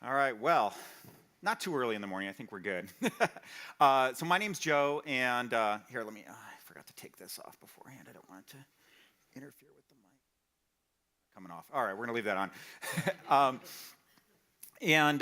All right, well, not too early in the morning. I think we're good. So my name's Joe, and here, I forgot to take this off beforehand. I don't want it to interfere with the mic coming off. All right, we're going to leave that on. um, and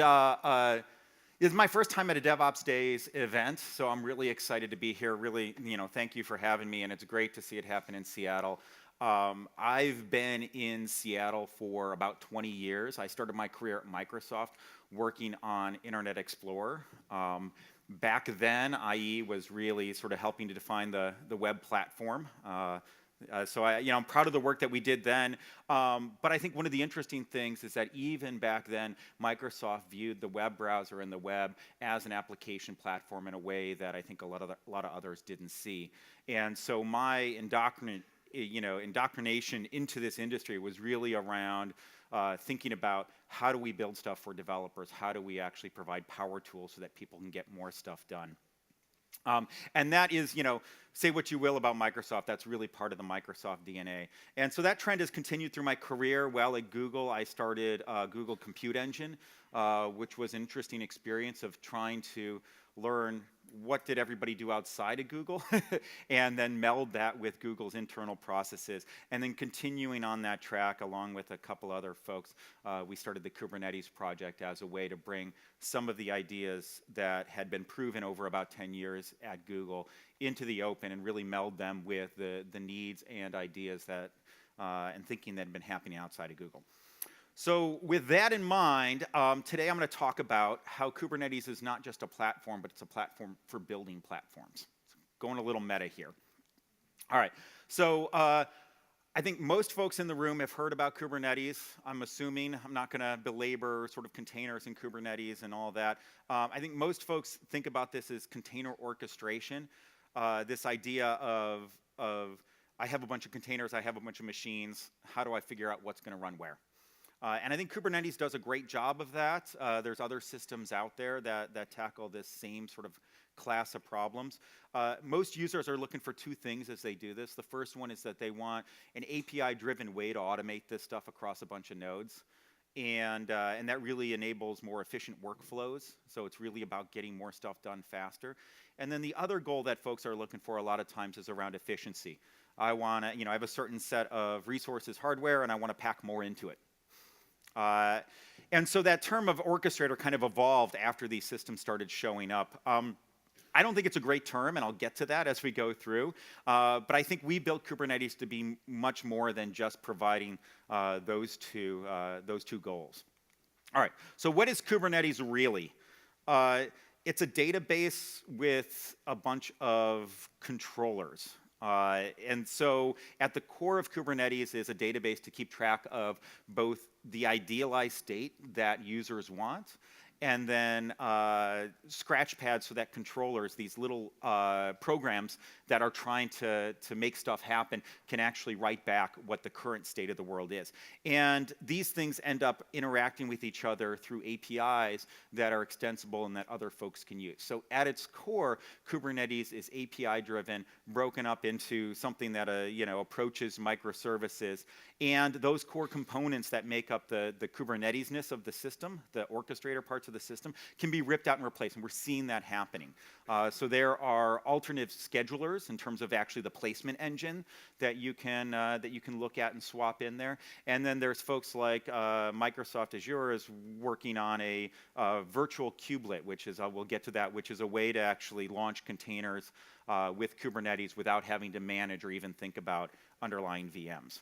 This is my first time at a DevOps Days event, so I'm really excited to be here. Really, thank you for having me, and it's great to see it happen in Seattle. I've been in Seattle for about 20 years. I started my career at Microsoft working on Internet Explorer. Back then, IE was really sort of helping to define the web platform. I'm proud of the work that we did then. But I think one of the interesting things is that even back then, Microsoft viewed the web browser and the web as an application platform in a way that I think a lot of others didn't see. And so my indoctrination into this industry was really around thinking about how do we build stuff for developers? How do we actually provide power tools so that people can get more stuff done? And that is, say what you will about Microsoft, that's really part of the Microsoft DNA. And so that trend has continued through my career. While at Google, I started Google Compute Engine, which was an interesting experience of trying to learn what did everybody do outside of Google, and then meld that with Google's internal processes. And then continuing on that track, along with a couple other folks, we started the Kubernetes project as a way to bring some of the ideas that had been proven over about 10 years at Google into the open and really meld them with the needs and ideas that and thinking that had been happening outside of Google. So with that in mind, today I'm going to talk about how Kubernetes is not just a platform, but it's a platform for building platforms. So going a little meta here. All right, so I think most folks in the room have heard about Kubernetes. I'm assuming, I'm not going to belabor sort of containers in Kubernetes and all that. I think most folks think about this as container orchestration. This idea of I have a bunch of containers, I have a bunch of machines, how do I figure out what's going to run where? And I think Kubernetes does a great job of that. There's other systems out there that tackle this same sort of class of problems. Most users are looking for two things as they do this. The first one is that they want an API-driven way to automate this stuff across a bunch of nodes. And that really enables more efficient workflows. So it's really about getting more stuff done faster. And then the other goal that folks are looking for a lot of times is around efficiency. I have a certain set of resources, hardware, and I want to pack more into it. And so that term of orchestrator kind of evolved after these systems started showing up. I don't think it's a great term, and I'll get to that as we go through. But I think we built Kubernetes to be much more than just providing those two goals. All right, so what is Kubernetes really? It's a database with a bunch of controllers. And so at the core of Kubernetes is a database to keep track of both the idealized state that users want, and then scratch pads so that controllers, these little programs that are trying to make stuff happen, can actually write back what the current state of the world is. And these things end up interacting with each other through APIs that are extensible and that other folks can use. So at its core, Kubernetes is API-driven, broken up into something that approaches microservices. And those core components that make up the Kubernetes-ness of the system, the orchestrator parts of the system, can be ripped out and replaced, and we're seeing that happening. So there are alternative schedulers in terms of actually the placement engine that you can look at and swap in there. And then there's folks like Microsoft Azure is working on a virtual kubelet, which is, we'll get to that, which is a way to actually launch containers with Kubernetes without having to manage or even think about underlying VMs.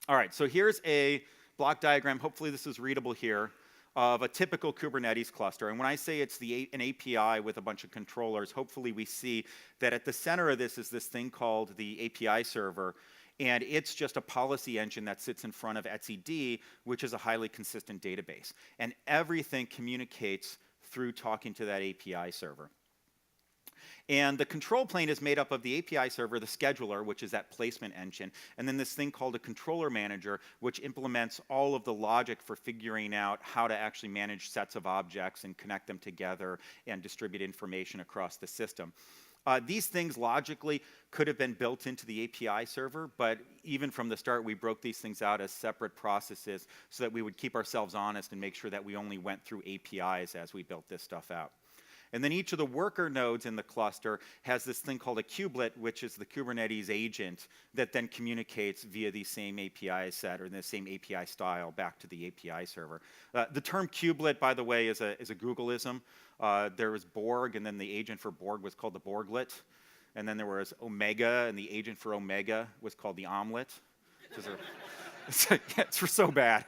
All right, so here's a block diagram. Hopefully this is readable here, of a typical Kubernetes cluster. And when I say it's an API with a bunch of controllers, hopefully we see that at the center of this is this thing called the API server. And it's just a policy engine that sits in front of etcd, which is a highly consistent database. And everything communicates through talking to that API server. And the control plane is made up of the API server, the scheduler, which is that placement engine, and then this thing called a controller manager, which implements all of the logic for figuring out how to actually manage sets of objects and connect them together and distribute information across the system. These things logically could have been built into the API server, but even from the start, we broke these things out as separate processes so that we would keep ourselves honest and make sure that we only went through APIs as we built this stuff out. And then each of the worker nodes in the cluster has this thing called a kubelet, which is the Kubernetes agent that then communicates via the same API set or the same API style back to the API server. The term kubelet, by the way, is a Googleism. There was Borg, and then the agent for Borg was called the Borglet. And then there was Omega, and the agent for Omega was called the Omelet. It's so bad.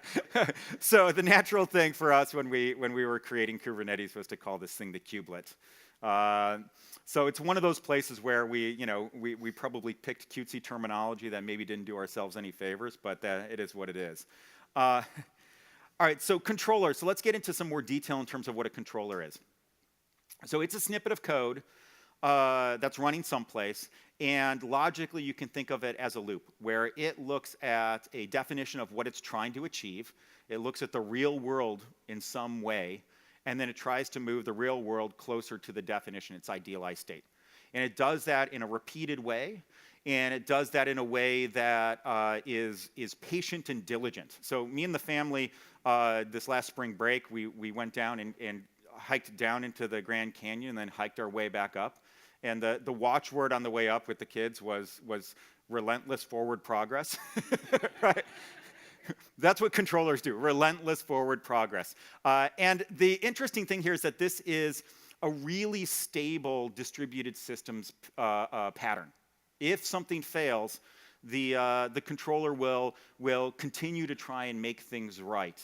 So the natural thing for us when we were creating Kubernetes was to call this thing the kubelet. So it's one of those places where we probably picked cutesy terminology that maybe didn't do ourselves any favors, but it is what it is. All right, so controllers. So let's get into some more detail in terms of what a controller is. So it's a snippet of code that's running someplace, and logically you can think of it as a loop where it looks at a definition of what it's trying to achieve. It looks at the real world in some way, and then it tries to move the real world closer to the definition, its idealized state. And it does that in a repeated way, and it does that in a way that is patient and diligent. So me and the family, this last spring break, we went down and hiked down into the Grand Canyon and then hiked our way back up. And the watchword on the way up with the kids was relentless forward progress, right? That's what controllers do, relentless forward progress. And the interesting thing here is that this is a really stable distributed systems pattern. If something fails, the controller will continue to try and make things right.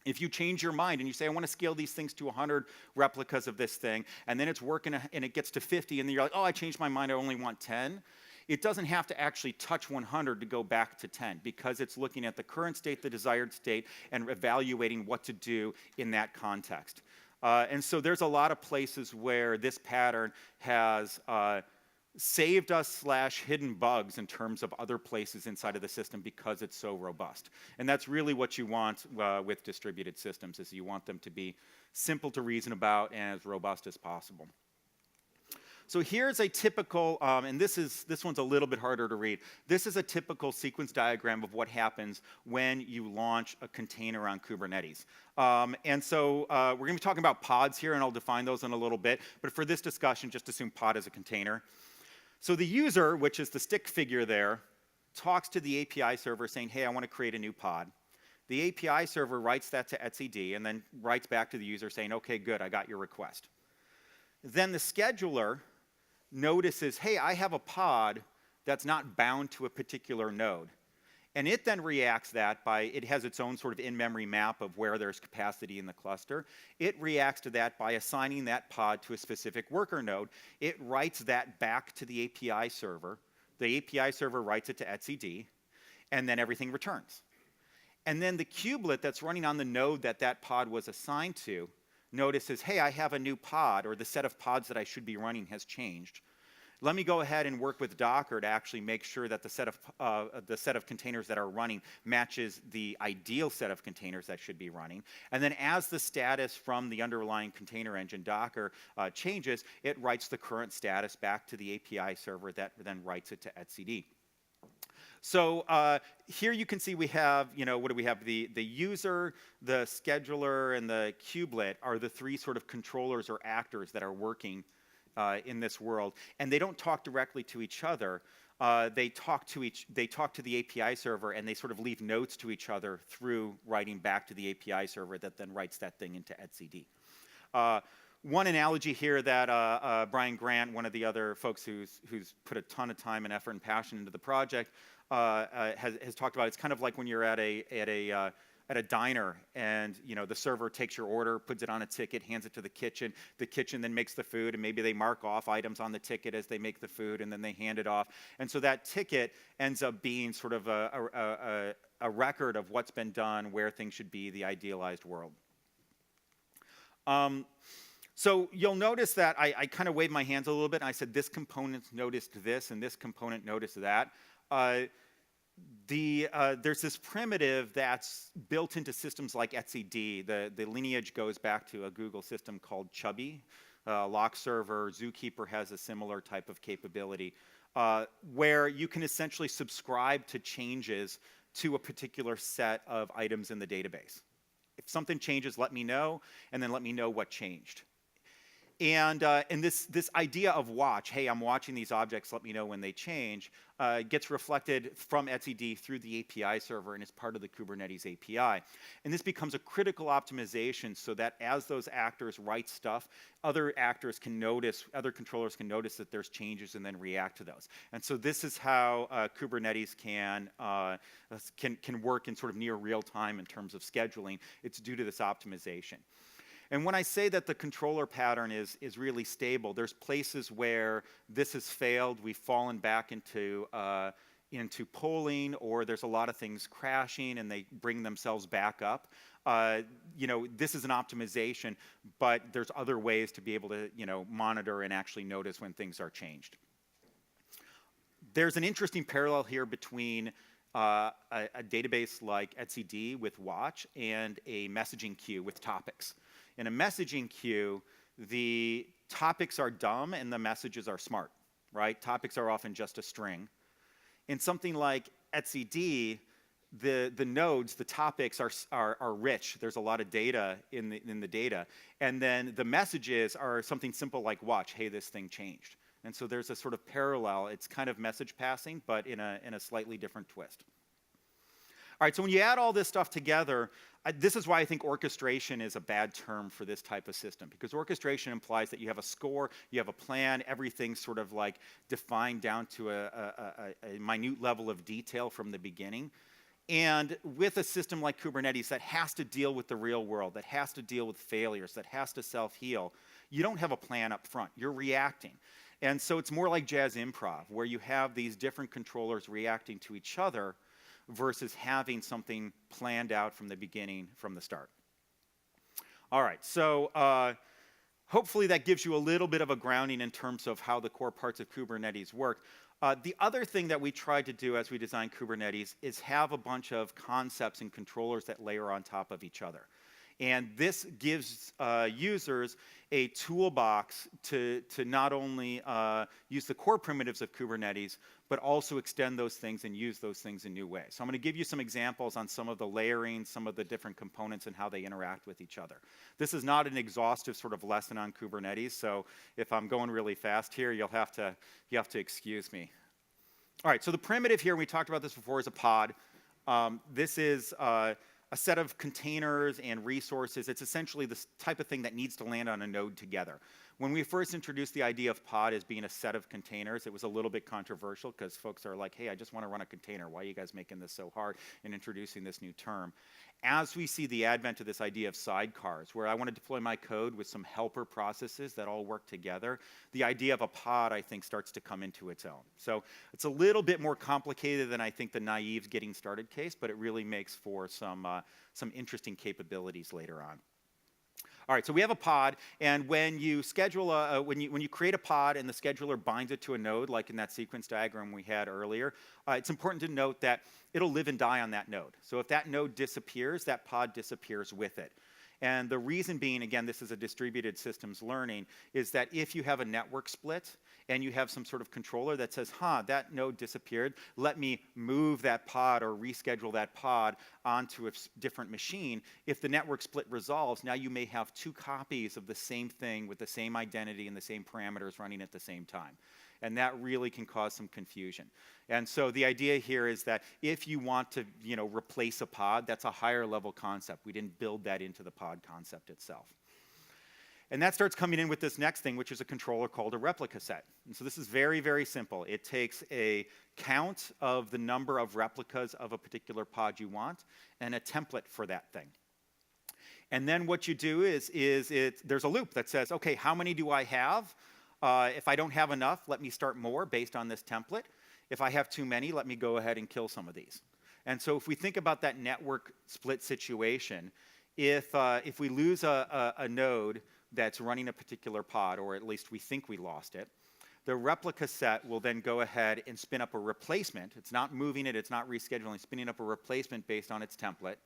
If you change your mind and you say, I want to scale these things to 100 replicas of this thing, and then it's working and it gets to 50, and then you're like, oh, I changed my mind, I only want 10. It doesn't have to actually touch 100 to go back to 10 because it's looking at the current state, the desired state, and evaluating what to do in that context. And so there's a lot of places where this pattern has saved us / hidden bugs in terms of other places inside of the system because it's so robust. And that's really what you want with distributed systems, is you want them to be simple to reason about and as robust as possible. So here's a typical, and this one's a little bit harder to read. This is a typical sequence diagram of what happens when you launch a container on Kubernetes. And so we're going to be talking about pods here, and I'll define those in a little bit. But for this discussion, just assume pod is a container. So the user, which is the stick figure there, talks to the API server saying, hey, I want to create a new pod. The API server writes that to etcd and then writes back to the user saying, okay, good, I got your request. Then the scheduler notices, hey, I have a pod that's not bound to a particular node. And it then reacts that by, it has its own sort of in-memory map of where there's capacity in the cluster. It reacts to that by assigning that pod to a specific worker node. It writes that back to the API server. The API server writes it to etcd, and then everything returns. And then the kubelet that's running on the node that that pod was assigned to notices, hey, I have a new pod, or the set of pods that I should be running has changed. Let me go ahead and work with Docker to actually make sure that the set of containers that are running matches the ideal set of containers that should be running. And then as the status from the underlying container engine, Docker, changes, it writes the current status back to the API server that then writes it to etcd. So here you can see we have, what do we have? The user, the scheduler, and the kubelet are the three sort of controllers or actors that are working in this world, and they don't talk directly to each other. They talk to the API server, and they sort of leave notes to each other through writing back to the API server that then writes that thing into etcd. One analogy here that Brian Grant, one of the other folks who's put a ton of time and effort and passion into the project, has talked about. It's kind of like when you're at a diner, and the server takes your order, puts it on a ticket, hands it to the kitchen. The kitchen then makes the food, and maybe they mark off items on the ticket as they make the food, and then they hand it off. And so that ticket ends up being sort of a record of what's been done, where things should be, the idealized world. So you'll notice that I kind of waved my hands a little bit, and I said this component noticed this, and this component noticed that. There's this primitive that's built into systems like etcd. The lineage goes back to a Google system called Chubby, lock server, Zookeeper has a similar type of capability, where you can essentially subscribe to changes to a particular set of items in the database. If something changes, let me know, and then let me know what changed. And this idea of watch, hey, I'm watching these objects, let me know when they change, gets reflected from etcd through the API server and is part of the Kubernetes API. And this becomes a critical optimization so that as those actors write stuff, other actors can notice, other controllers can notice that there's changes and then react to those. And so this is how Kubernetes can work in sort of near real time in terms of scheduling. It's due to this optimization. And when I say that the controller pattern is really stable, there's places where this has failed, we've fallen back into polling, or there's a lot of things crashing and they bring themselves back up. This is an optimization, but there's other ways to be able to monitor and actually notice when things are changed. There's an interesting parallel here between a database like etcd with watch and a messaging queue with topics. In a messaging queue, the topics are dumb and the messages are smart, right? Topics are often just a string. In something like etcd, the nodes, the topics are rich. There's a lot of data in the data. And then the messages are something simple like watch, hey, this thing changed. And so there's a sort of parallel. It's kind of message passing, but in a slightly different twist. All right, so when you add all this stuff together, this is why I think orchestration is a bad term for this type of system, because orchestration implies that you have a score, you have a plan, everything's sort of like defined down to a minute level of detail from the beginning. And with a system like Kubernetes that has to deal with the real world, that has to deal with failures, that has to self-heal, you don't have a plan up front, you're reacting. And so it's more like jazz improv, where you have these different controllers reacting to each other versus having something planned out from the beginning, from the start. All right, so hopefully that gives you a little bit of a grounding in terms of how the core parts of Kubernetes work. The other thing that we tried to do as we designed Kubernetes is have a bunch of concepts and controllers that layer on top of each other. And this gives users a toolbox to not only use the core primitives of Kubernetes, but also extend those things and use those things in new ways. So I'm going to give you some examples on some of the layering, some of the different components and how they interact with each other. This is not an exhaustive sort of lesson on Kubernetes, so if I'm going really fast here, you have to excuse me. All right, so the primitive here, we talked about this before, is a pod. This is a set of containers and resources. It's essentially the type of thing that needs to land on a node together. When we first introduced the idea of pod as being a set of containers, it was a little bit controversial because folks are like, hey, I just want to run a container. Why are you guys making this so hard and introducing this new term? As we see the advent of this idea of sidecars, where I want to deploy my code with some helper processes that all work together, the idea of a pod, I think, starts to come into its own. So it's a little bit more complicated than I think the naive getting started case, but it really makes for some interesting capabilities later on. All right, so we have a pod, and when you schedule when you create a pod and the scheduler binds it to a node, like in that sequence diagram we had earlier, it's important to note that it'll live and die on that node. So if that node disappears, that pod disappears with it. And the reason being, again, this is a distributed systems learning, is that if you have a network split and you have some sort of controller that says, that node disappeared, let me move that pod or reschedule that pod onto a different machine. If the network split resolves, now you may have two copies of the same thing with the same identity and the same parameters running at the same time. And that really can cause some confusion. And so the idea here is that if you want to, replace a pod, that's a higher level concept. We didn't build that into the pod concept itself. And that starts coming in with this next thing, which is a controller called a replica set. And so this is very, very simple. It takes a count of the number of replicas of a particular pod you want and a template for that thing. And then what you do is there's a loop that says, okay, how many do I have? If I don't have enough, let me start more based on this template. If I have too many, let me go ahead and kill some of these. And so if we think about that network split situation, if we lose a node that's running a particular pod, or at least we think we lost it, the replica set will then go ahead and spin up a replacement. It's not moving it, it's not rescheduling, spinning up a replacement based on its template.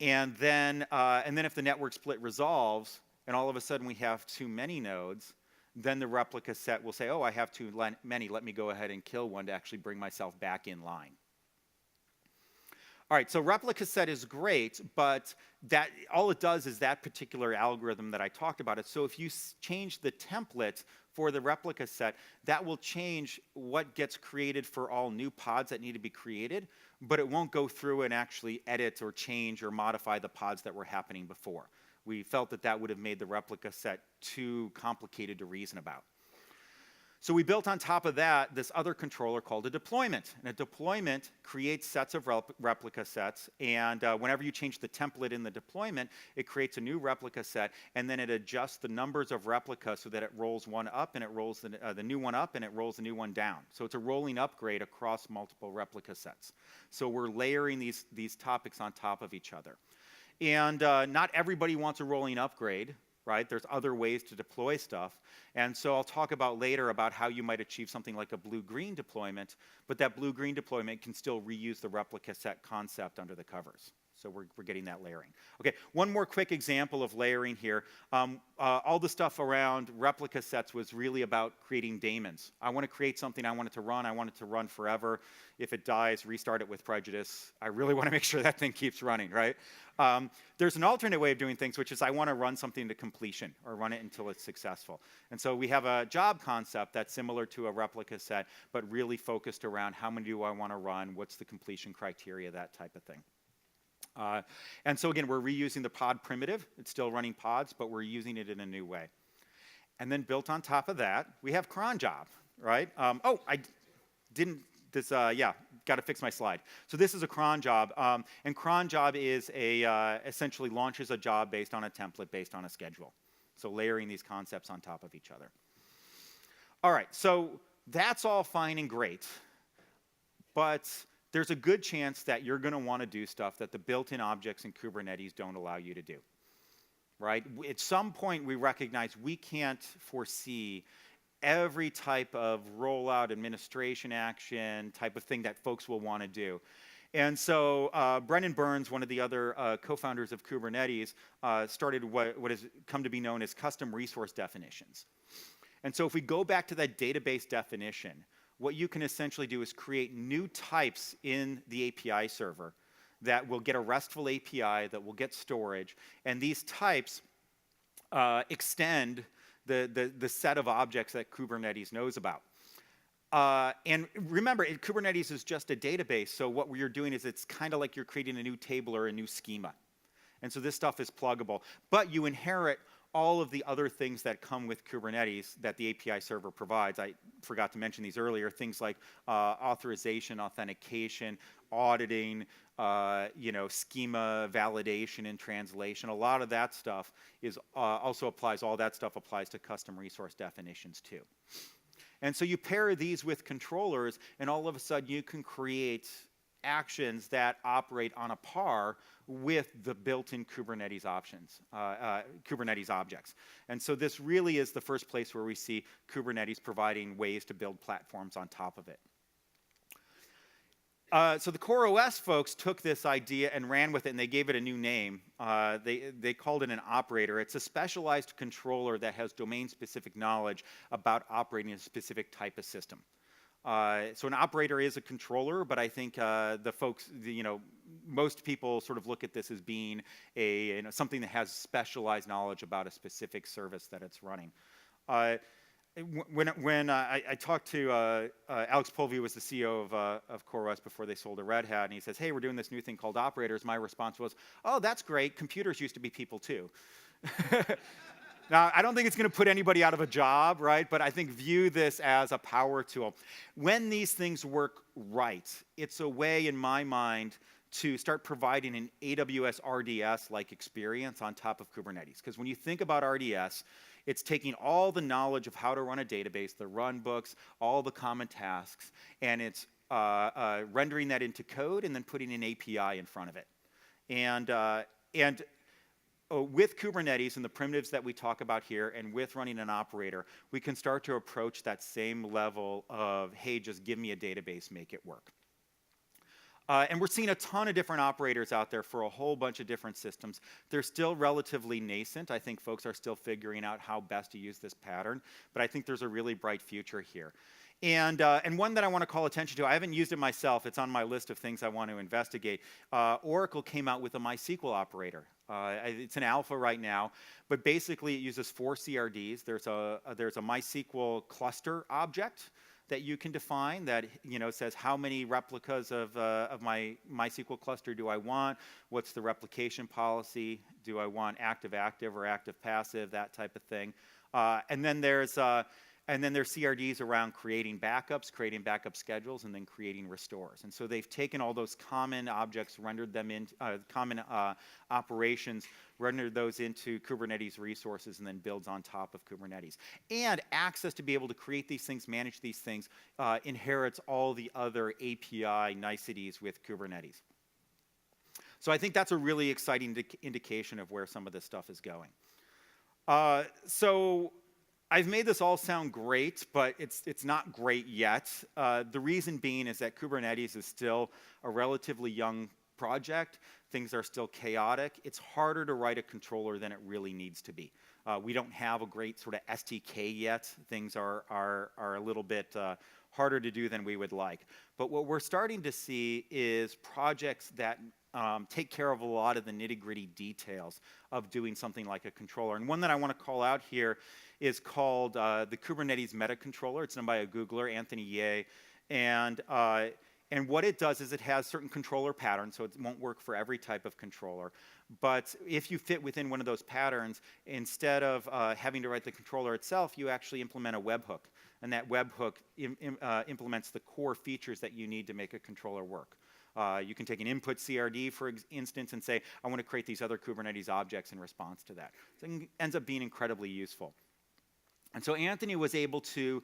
And then if the network split resolves, and all of a sudden we have too many nodes, then the replica set will say, oh, I have too many, let me go ahead and kill one to actually bring myself back in line. All right, so replica set is great, but that all it does is that particular algorithm that I talked about it. So if you change the template for the replica set, that will change what gets created for all new pods that need to be created, but it won't go through and actually edit or change or modify the pods that were happening before. We felt that that would have made the replica set too complicated to reason about. So we built on top of that this other controller called a deployment. And a deployment creates sets of replica sets, and whenever you change the template in the deployment, it creates a new replica set, and then it adjusts the numbers of replicas so that it rolls one up, and it rolls the new one up, and it rolls the new one down. So it's a rolling upgrade across multiple replica sets. So we're layering these topics on top of each other. And not everybody wants a rolling upgrade. Right? There's other ways to deploy stuff. And so I'll talk about later about how you might achieve something like a blue-green deployment, but that blue-green deployment can still reuse the replica set concept under the covers. So we're getting that layering. Okay, one more quick example of layering here. All the stuff around replica sets was really about creating daemons. I want to create something, I want it to run forever. If it dies, restart it with prejudice. I really want to make sure that thing keeps running, right? There's an alternate way of doing things, which is I want to run something to completion or run it until it's successful. And so we have a job concept that's similar to a replica set, but really focused around how many do I want to run, what's the completion criteria, that type of thing. And so again, we're reusing the pod primitive. It's still running pods, but we're using it in a new way. And then built on top of that, we have Cron Job, right? Oh, I didn't, yeah, got to fix my slide. So this is a Cron Job, and Cron Job is essentially launches a job based on a template, based on a schedule. So layering these concepts on top of each other. All right, so that's all fine and great, but there's a good chance that you're going to want to do stuff that the built-in objects in Kubernetes don't allow you to do, right? At some point, we recognize we can't foresee every type of rollout, administration action, type of thing that folks will want to do. And so Brendan Burns, one of the other co-founders of Kubernetes, started what has come to be known as custom resource definitions. And so if we go back to that database definition, what you can essentially do is create new types in the API server that will get a RESTful API, that will get storage, and these types extend the set of objects that Kubernetes knows about. And remember, Kubernetes is just a database, so what you're doing is it's kind of like you're creating a new table or a new schema. And so this stuff is pluggable, but you inherit all of the other things that come with Kubernetes that the API server provides. I forgot to mention these earlier, things like authorization, authentication, auditing, schema validation and translation. A lot of that stuff is also applies, all that stuff applies to custom resource definitions too. And so you pair these with controllers, and all of a sudden you can create actions that operate on a par with the built-in Kubernetes options, Kubernetes objects. And so this really is the first place where we see Kubernetes providing ways to build platforms on top of it. So the CoreOS folks took this idea and ran with it, and they gave it a new name. They called it an operator. It's a specialized controller that has domain-specific knowledge about operating a specific type of system. So an operator is a controller, but I think the folks, most people sort of look at this as being something that has specialized knowledge about a specific service that it's running. When I talked to Alex Polvi, who was the CEO of CoreOS before they sold to Red Hat, and he says, hey, we're doing this new thing called operators. My response was, oh, that's great. Computers used to be people too. Now, I don't think it's going to put anybody out of a job, right? But I think view this as a power tool. When these things work right, it's a way, in my mind, to start providing an AWS RDS-like experience on top of Kubernetes. Because when you think about RDS, it's taking all the knowledge of how to run a database, the runbooks, all the common tasks, and it's rendering that into code and then putting an API in front of it. And with Kubernetes and the primitives that we talk about here, and with running an operator, we can start to approach that same level of, hey, just give me a database, make it work. And we're seeing a ton of different operators out there for a whole bunch of different systems. They're still relatively nascent. I think folks are still figuring out how best to use this pattern, but I think there's a really bright future here. And one that I want to call attention to, I haven't used it myself, it's on my list of things I want to investigate. Oracle came out with a MySQL operator. It's an alpha right now, but basically it uses 4 CRDs. There's a MySQL cluster object that you can define that says how many replicas of my MySQL cluster do I want, what's the replication policy, do I want active-active or active-passive, that type of thing. And then there's CRDs around creating backup schedules, and then creating restores. And so they've taken all those common objects, rendered them into common operations, rendered those into Kubernetes resources, and then builds on top of Kubernetes. And access to be able to create these things, manage these things, inherits all the other API niceties with Kubernetes. So I think that's a really exciting indication of where some of this stuff is going. So I've made this all sound great, but it's not great yet. The reason being is that Kubernetes is still a relatively young project. Things are still chaotic. It's harder to write a controller than it really needs to be. We don't have a great sort of SDK yet. Things are a little bit harder to do than we would like. But what we're starting to see is projects that take care of a lot of the nitty-gritty details of doing something like a controller. And one that I want to call out here is called the Kubernetes Meta Controller. It's done by a Googler, Anthony Ye. And what it does is it has certain controller patterns, so it won't work for every type of controller. But if you fit within one of those patterns, instead of having to write the controller itself, you actually implement a webhook. And that webhook implements the core features that you need to make a controller work. You can take an input CRD, for instance, and say, I want to create these other Kubernetes objects in response to that. So it ends up being incredibly useful. And so Anthony was able to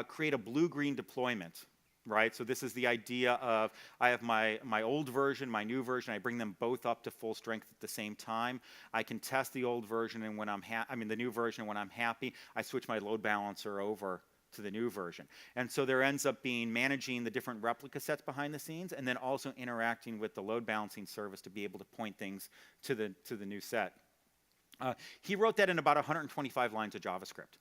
create a blue-green deployment, right? So this is the idea of I have my old version, my new version. I bring them both up to full strength at the same time. I can test the old version, and when the new version, when I'm happy, I switch my load balancer over to the new version. And so there ends up being managing the different replica sets behind the scenes, and then also interacting with the load balancing service to be able to point things to the new set. He wrote that in about 125 lines of JavaScript,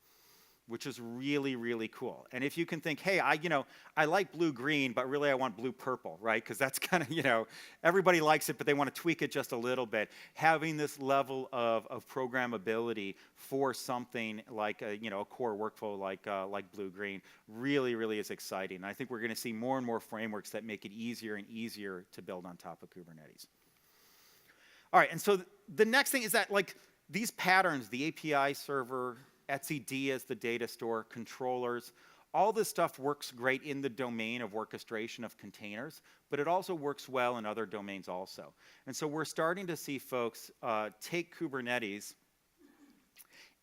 which is really, really cool. And if you can think, hey, I like blue-green, but really I want blue-purple, right? Because that's kind of, everybody likes it, but they want to tweak it just a little bit. Having this level of programmability for something like a core workflow like blue-green really, really is exciting. And I think we're going to see more and more frameworks that make it easier and easier to build on top of Kubernetes. All right, and so the next thing is that these patterns, the API server, etcd as the data store, controllers, all this stuff works great in the domain of orchestration of containers, but it also works well in other domains also. And so we're starting to see folks take Kubernetes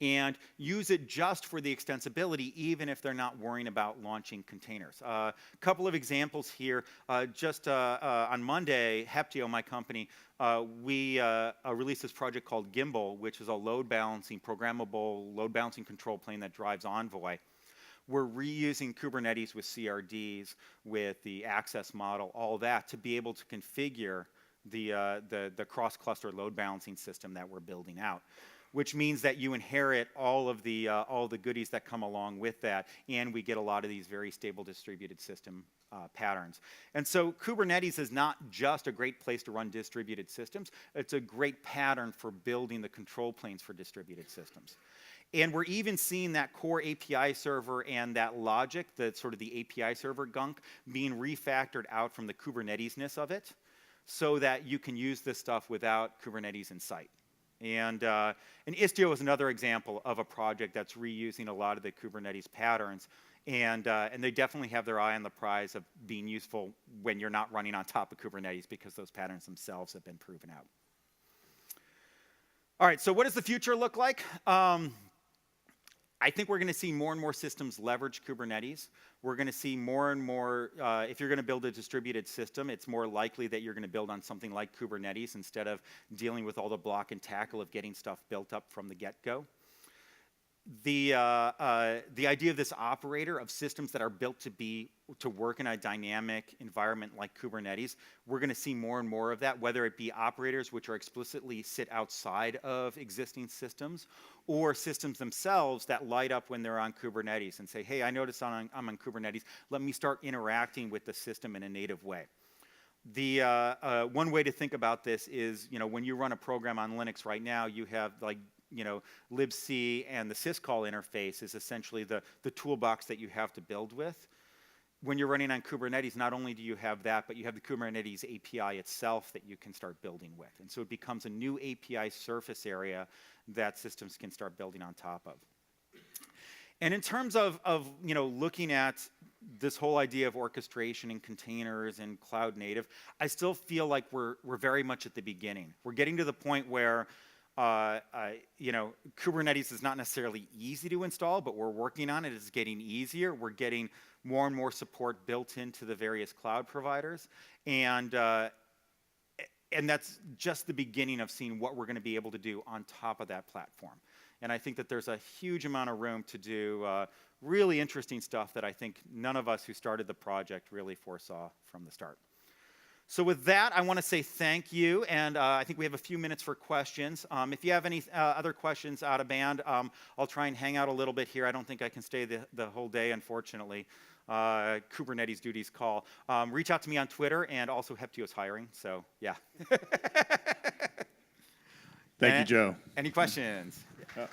and use it just for the extensibility, even if they're not worrying about launching containers. A couple of examples here. Just on Monday, Heptio, my company, we released this project called Gimbal, which is a load balancing, programmable load balancing control plane that drives Envoy. We're reusing Kubernetes with CRDs, with the access model, all that, to be able to configure the cross-cluster load balancing system that we're building out, which means that you inherit all the goodies that come along with that, and we get a lot of these very stable distributed system patterns. And so Kubernetes is not just a great place to run distributed systems, it's a great pattern for building the control planes for distributed systems. And we're even seeing that core API server and that logic, the API server gunk, being refactored out from the Kubernetes-ness of it, so that you can use this stuff without Kubernetes in sight. And Istio is another example of a project that's reusing a lot of the Kubernetes patterns, and they definitely have their eye on the prize of being useful when you're not running on top of Kubernetes, because those patterns themselves have been proven out. All right, so what does the future look like? I think we're going to see more and more systems leverage Kubernetes. We're going to see more and more, if you're going to build a distributed system, it's more likely that you're going to build on something like Kubernetes instead of dealing with all the block and tackle of getting stuff built up from the get-go. the idea of this operator of systems that are built to work in a dynamic environment like Kubernetes, we're going to see more and more of that, whether it be operators which are explicitly sit outside of existing systems, or systems themselves that light up when they're on Kubernetes and say, hey, I noticed I'm on Kubernetes, let me start interacting with the system in a native way. The one way to think about this is, when you run a program on Linux right now, you have libc, and the syscall interface is essentially the toolbox that you have to build with. When you're running on Kubernetes, not only do you have that, but you have the Kubernetes API itself that you can start building with. And so it becomes a new API surface area that systems can start building on top of. And in terms of looking at this whole idea of orchestration and containers and cloud native, I still feel like we're very much at the beginning. We're getting to the point where Kubernetes is not necessarily easy to install, but we're working on it. It's getting easier. We're getting more and more support built into the various cloud providers, and that's just the beginning of seeing what we're going to be able to do on top of that platform. And I think that there's a huge amount of room to do really interesting stuff that I think none of us who started the project really foresaw from the start. So with that, I want to say thank you, and I think we have a few minutes for questions. If you have any other questions out of band, I'll try and hang out a little bit here. I don't think I can stay the whole day, unfortunately. Kubernetes duties call. Reach out to me on Twitter, and also Heptio is hiring, so yeah. Thank you, Joe. Any questions? Yeah.